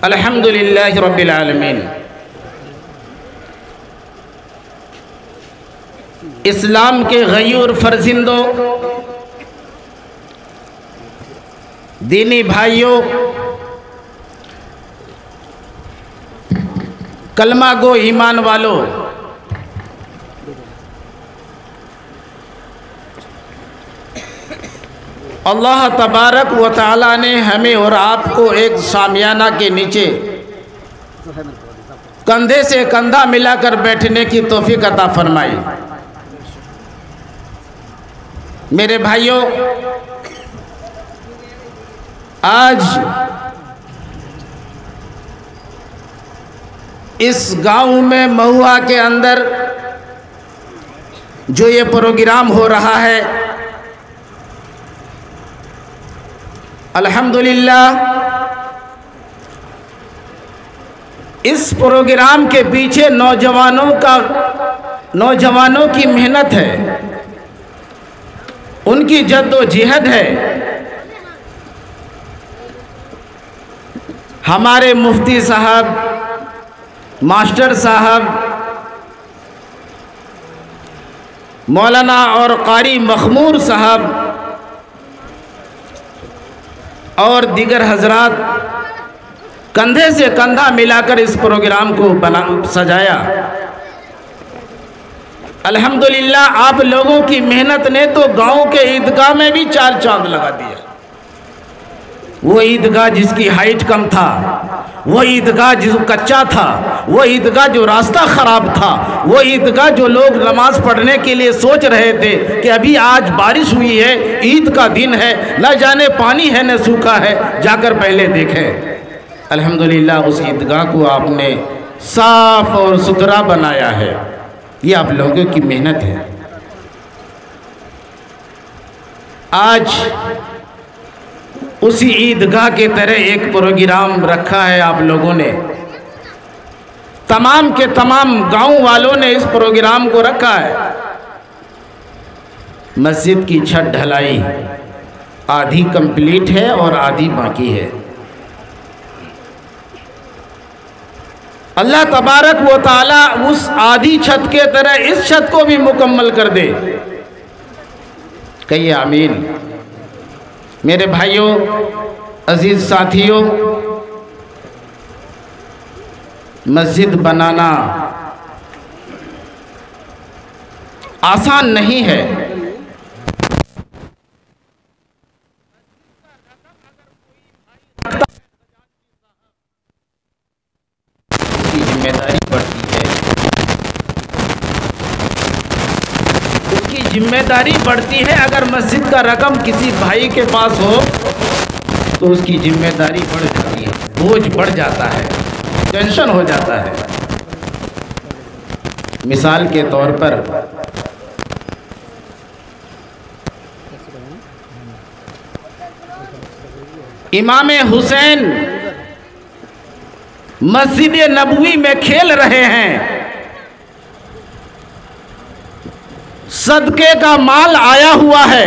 अल्हम्दुलिल्लाहि रब्बिल आलमीन। इस्लाम के गयूर फर्जिंदों, दीनी भाइयों, कलमा गो ईमान वालों, अल्लाह तबारक व तआला ने हमें और आपको एक शामियाना के नीचे कंधे से कंधा मिलाकर बैठने की तौफीक अता फरमाई। मेरे भाइयों, आज इस गांव में महुआ के अंदर जो ये प्रोग्राम हो रहा है, अल्हम्दुलिल्लाह इस प्रोग्राम के पीछे नौजवानों की मेहनत है, उनकी जद्दोजहद है। हमारे मुफ्ती साहब, मास्टर साहब, मौलाना और कारी मखमूर साहब और दीगर हजरात कंधे से कंधा मिलाकर इस प्रोग्राम को सजाया। अल्हम्दुलिल्लाह आप लोगों की मेहनत ने तो गांव के ईदगाह में भी चार चांद लगा दिया। वो ईदगाह जिसकी हाइट कम था, वो ईदगाह जो कच्चा था, वो ईदगाह जो रास्ता ख़राब था, वो ईदगाह जो लोग नमाज पढ़ने के लिए सोच रहे थे कि अभी आज बारिश हुई है, ईद का दिन है, न जाने पानी है न सूखा है, जाकर पहले देखें। अल्हम्दुलिल्लाह उस ईदगाह को आपने साफ और सुथरा बनाया है। ये आप लोगों की मेहनत है। आज उसी ईदगाह के तरह एक प्रोग्राम रखा है आप लोगों ने, तमाम के तमाम गांव वालों ने इस प्रोग्राम को रखा है। मस्जिद की छत ढलाई आधी कंप्लीट है और आधी बाकी है। अल्लाह तबारक व तआला उस आधी छत के तरह इस छत को भी मुकम्मल कर दे। कहिए आमीन। मेरे भाइयों, अजीज साथियों, मस्जिद बनाना आसान नहीं है। उसकी जिम्मेदारी बढ़ती है, उसकी जिम्मेदारी बढ़ती है। अगर मस्जिद का रकम किसी भाई के पास हो तो उसकी जिम्मेदारी बढ़ जाती है, बोझ बढ़ जाता है, टेंशन हो जाता है। मिसाल के तौर पर इमाम हुसैन मस्जिद नबवी में खेल रहे हैं, सदके का माल आया हुआ है।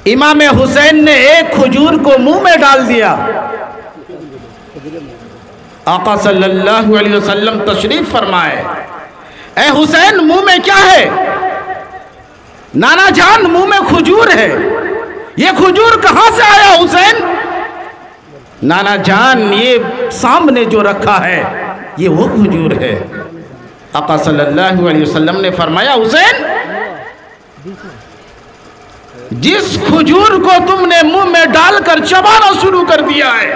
इमाम हुसैन ने एक खजूर को मुंह में डाल दिया। आका सल्लल्लाहु अलैहि वसल्लम तशरीफ फरमाए, ए हुसैन मुंह में क्या है? नाना जान मुंह में खजूर है। ये खजूर कहां से आया हुसैन? नाना जान ये सामने जो रखा है ये वो खजूर है। आका सल्लल्लाहु अलैहि वसल्लम ने फरमाया, हुसैन जिस खजूर को तुमने मुंह में डालकर चबाना शुरू कर दिया है,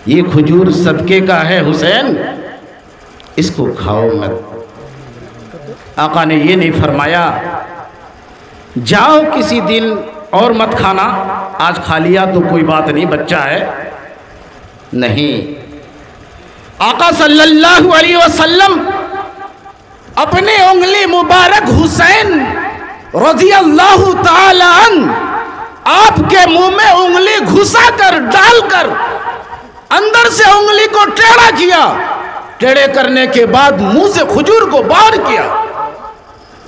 ये खजूर सदके का है हुसैन, इसको खाओ मत। आका ने ये नहीं फरमाया जाओ किसी दिन और मत खाना, आज खा लिया तो कोई बात नहीं, बच्चा है। नहीं, आका सल्लल्लाहु अलैहि वसल्लम अपने उंगली मुबारक हुसैन रज़ियल्लाहु ताला अन्हु आपके मुंह में उंगली घुसाकर डालकर अंदर से उंगली को टेढ़ा किया। टेढ़े करने के बाद मुंह से खजूर को बाहर किया।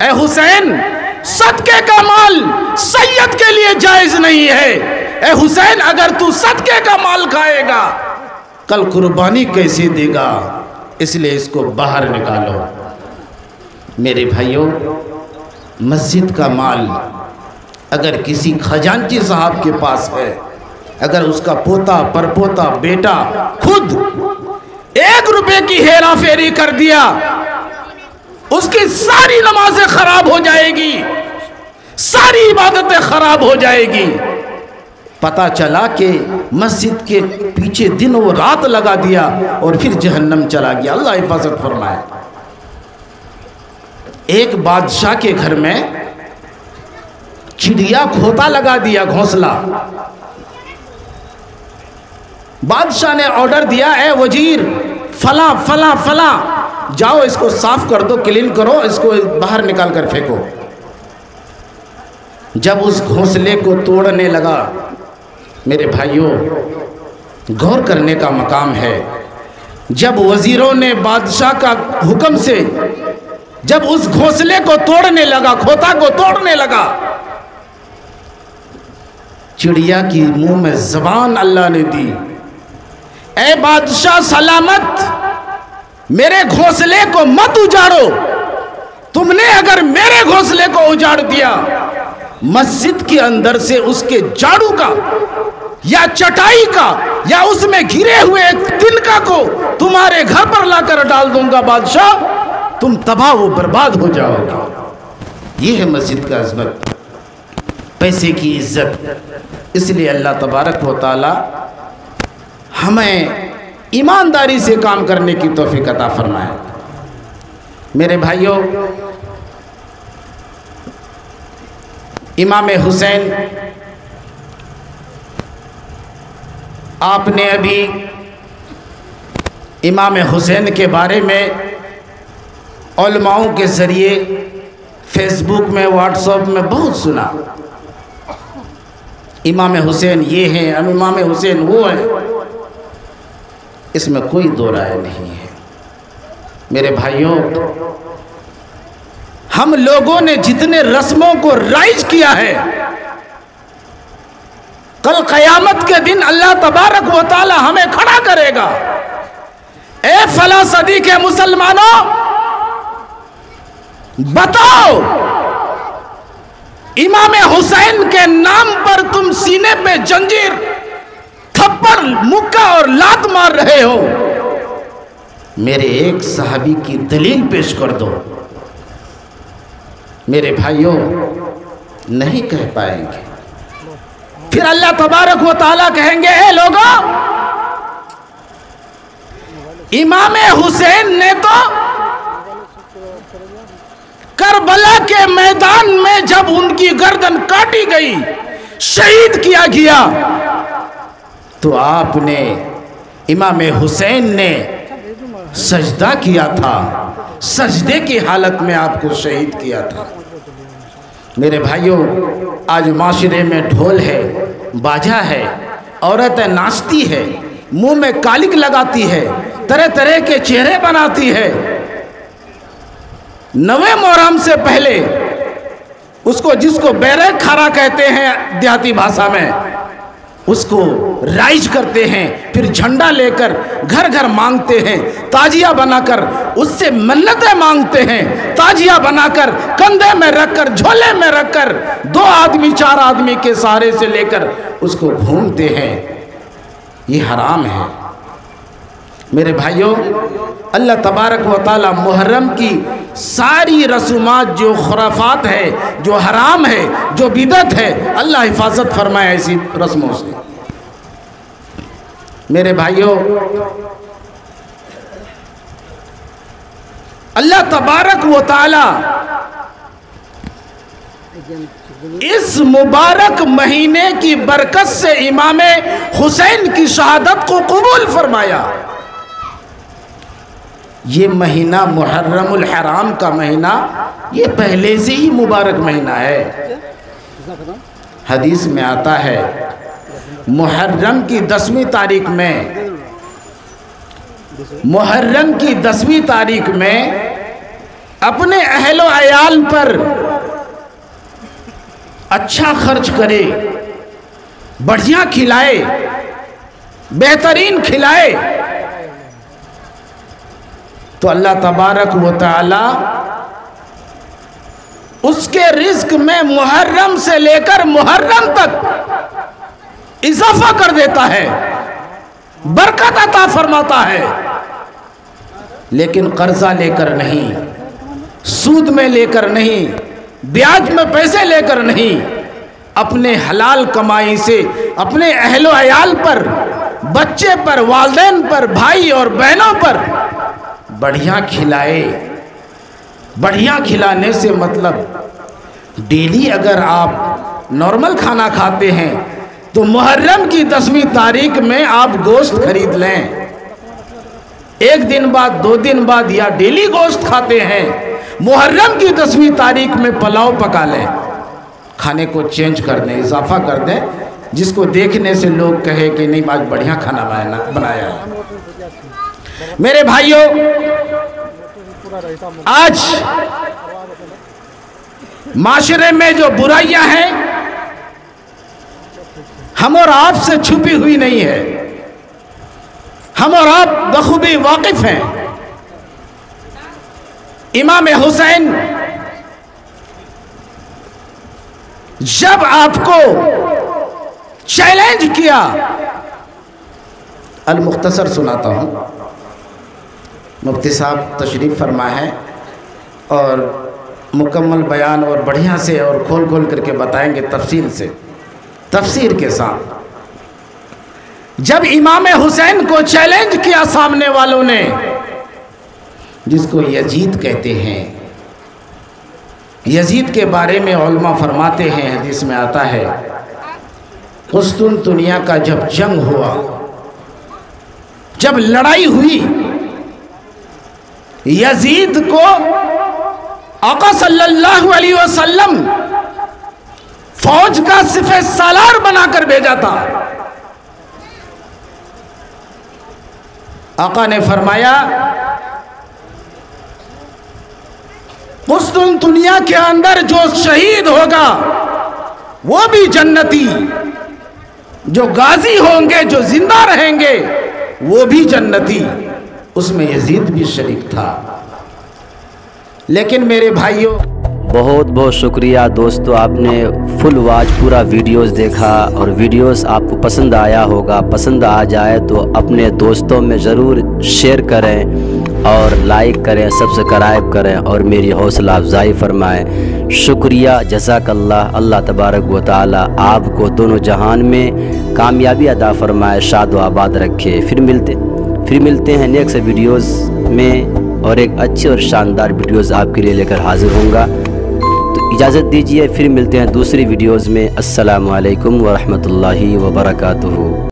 ए हुसैन सदके का माल सैयद के लिए जायज नहीं है। ए हुसैन, अगर तू सदके का माल खाएगा कल कुर्बानी कैसे देगा, इसलिए इसको बाहर निकालो। मेरे भाइयों, मस्जिद का माल अगर किसी खजांची साहब के पास है, अगर उसका पोता परपोता बेटा खुद 1 रुपए की हेरा फेरी कर दिया, उसकी सारी नमाजें खराब हो जाएगी, सारी इबादतें खराब हो जाएगी। पता चला कि मस्जिद के पीछे दिन वो रात लगा दिया और फिर जहन्नम चला गया। अल्लाह हिफाजत फरमाए। एक बादशाह के घर में चिड़िया खोता लगा दिया, घोंसला। बादशाह ने ऑर्डर दिया, ए वजीर, फला फला फला, जाओ इसको साफ कर दो, क्लीन करो, इसको बाहर निकाल कर फेंको। जब उस घोंसले को तोड़ने लगा, मेरे भाइयों, गौर करने का मकाम है, जब वजीरों ने बादशाह का हुक्म से जब उस घोंसले को तोड़ने लगा, खोता को तोड़ने लगा, चिड़िया की मुंह में जबान अल्लाह ने दी, ए बादशाह सलामत, मेरे घोंसले को मत उजाड़ो। तुमने अगर मेरे घोंसले को उजाड़ दिया, मस्जिद के अंदर से उसके झाड़ू का या चटाई का या उसमें घिरे हुए एक तिनका को तुम्हारे घर पर लाकर डाल दूंगा बादशाह, तुम तबाह व बर्बाद हो जाओगे। ये है मस्जिद का अज़मत, पैसे की इज्जत। इसलिए अल्लाह तबारक व तआला हमें ईमानदारी से काम करने की तौफीक अता फरमाए। मेरे भाइयों, इमाम हुसैन, आपने अभी इमाम हुसैन के बारे में उलमाओं के ज़रिए फेसबुक में, व्हाट्सएप में बहुत सुना। इमाम हुसैन ये हैं, इमाम हुसैन वो है, इसमें कोई दो राय नहीं है। मेरे भाइयों, हम लोगों ने जितने रस्मों को राइज किया है, कल क़यामत के दिन अल्लाह तबारक व तआला हमें खड़ा करेगा। ए फला सदी के मुसलमानों, बताओ, इमाम हुसैन के नाम पर तुम सीने पे जंजीर, थप्पड़, मुक्का और लात मार रहे हो, मेरे एक सहाबी की दलील पेश कर दो। मेरे भाइयों, नहीं कह पाएंगे। फिर अल्लाह तबारक व तआला कहेंगे, ए लोगों, इमाम हुसैन ने तो करबला के मैदान में जब उनकी गर्दन काटी गई, शहीद किया गया, तो आपने, इमाम हुसैन ने सजदा किया था, सजदे की हालत में आपको शहीद किया था। मेरे भाइयों, आज माशरे में ढोल है, बाजा है, औरतें नाचती है, मुंह में कालिक लगाती है, तरह तरह के चेहरे बनाती है। नवे मुहर्रम से पहले उसको, जिसको बैरक खारा कहते हैं देहाती भाषा में, उसको राइज करते हैं, फिर झंडा लेकर घर घर मांगते हैं, ताजिया बनाकर उससे मन्नतें मांगते हैं, ताजिया बनाकर कंधे में रखकर, झोले में रखकर 2 आदमी 4 आदमी के सहारे से लेकर उसको घूमते हैं। ये हराम है। मेरे भाइयों, अल्लाह तबारक व तआला मुहर्रम की सारी रसूमात जो खुराफात है, जो हराम है, जो बिदत है, अल्लाह हिफाजत फरमाए ऐसी रस्मों से। मेरे भाइयों, अल्लाह तबारक व तआला इस मुबारक महीने की बरकत से इमाम हुसैन की शहादत को कबूल फरमाया। ये महीना मुहर्रमुल हराम का महीना, ये पहले से ही मुबारक महीना है। हदीस में आता है, मुहर्रम की 10वीं तारीख में, मुहर्रम की 10वीं तारीख में अपने अहलो अयाल पर अच्छा खर्च करे, बढ़िया खिलाए, बेहतरीन खिलाए, तो अल्लाह तबारक व तआला उसके रिज्क में मुहर्रम से लेकर मुहर्रम तक इजाफा कर देता है, बरकत अता फरमाता है। लेकिन कर्जा लेकर नहीं, सूद में लेकर नहीं, ब्याज में पैसे लेकर नहीं, अपने हलाल कमाई से अपने अहलो अयाल पर, बच्चे पर, वालिदैन पर, भाई और बहनों पर बढ़िया खिलाए। बढ़िया खिलाने से मतलब डेली अगर आप नॉर्मल खाना खाते हैं तो मुहर्रम की 10वीं तारीख में आप गोश्त खरीद लें। एक दिन बाद, 2 दिन बाद या डेली गोश्त खाते हैं, मुहर्रम की 10वीं तारीख में पुलाव पका लें। खाने को चेंज कर दें, इजाफा कर दें, जिसको देखने से लोग कहे कि नहीं आज बढ़िया खाना बनाया है। मेरे भाइयों, आज माशरे में जो बुराइयां हैं हम और आप से छुपी हुई नहीं है, हम और आप बखूबी वाकिफ हैं। इमाम हुसैन जब आपको चैलेंज किया, अल मुख्तसर सुनाता हूं, मुफ्ती साहब तशरीफ़ फरमा है और मुकम्मल बयान और बढ़िया से और खोल खोल करके बताएंगे तफसील से, तफसीर के साथ। जब इमाम हुसैन को चैलेंज किया सामने वालों ने, जिसको यजीद कहते हैं, यजीद के बारे में उलमा फरमाते हैं, हदीस में आता है, कुस्तुनतुनिया का जब जंग हुआ, जब लड़ाई हुई, यजीद को आका सल्लल्लाहु अलैहि वसल्लम फौज का सिफे सालार बनाकर भेजा था। आका ने फरमाया, कुस्तुनतुनिया के अंदर जो शहीद होगा वो भी जन्नती, जो गाजी होंगे, जो जिंदा रहेंगे वो भी जन्नती। उसमें यजीद भी शरीक था। लेकिन मेरे भाइयों, बहुत बहुत शुक्रिया दोस्तों, आपने फुल वॉच पूरा वीडियोस देखा और वीडियोस आपको पसंद आया होगा। पसंद आ जाए तो अपने दोस्तों में ज़रूर शेयर करें और लाइक करें, सब्सक्राइब करें और मेरी हौसला अफजाई फरमाएं। शुक्रिया, जज़ाकल्लाह। अल्लाह तबारक व तआला आपको दोनों जहान में कामयाबी अता फरमाए, शाद व आबाद रखे। फिर मिलते हैं नेक्स्ट वीडियोस में और एक अच्छी और शानदार वीडियोस आपके लिए लेकर हाजिर होऊंगा। तो इजाज़त दीजिए, फिर मिलते हैं दूसरी वीडियोस में। अस्सलामु अलैकुम व रहमतुल्लाहि व बरकातुहू।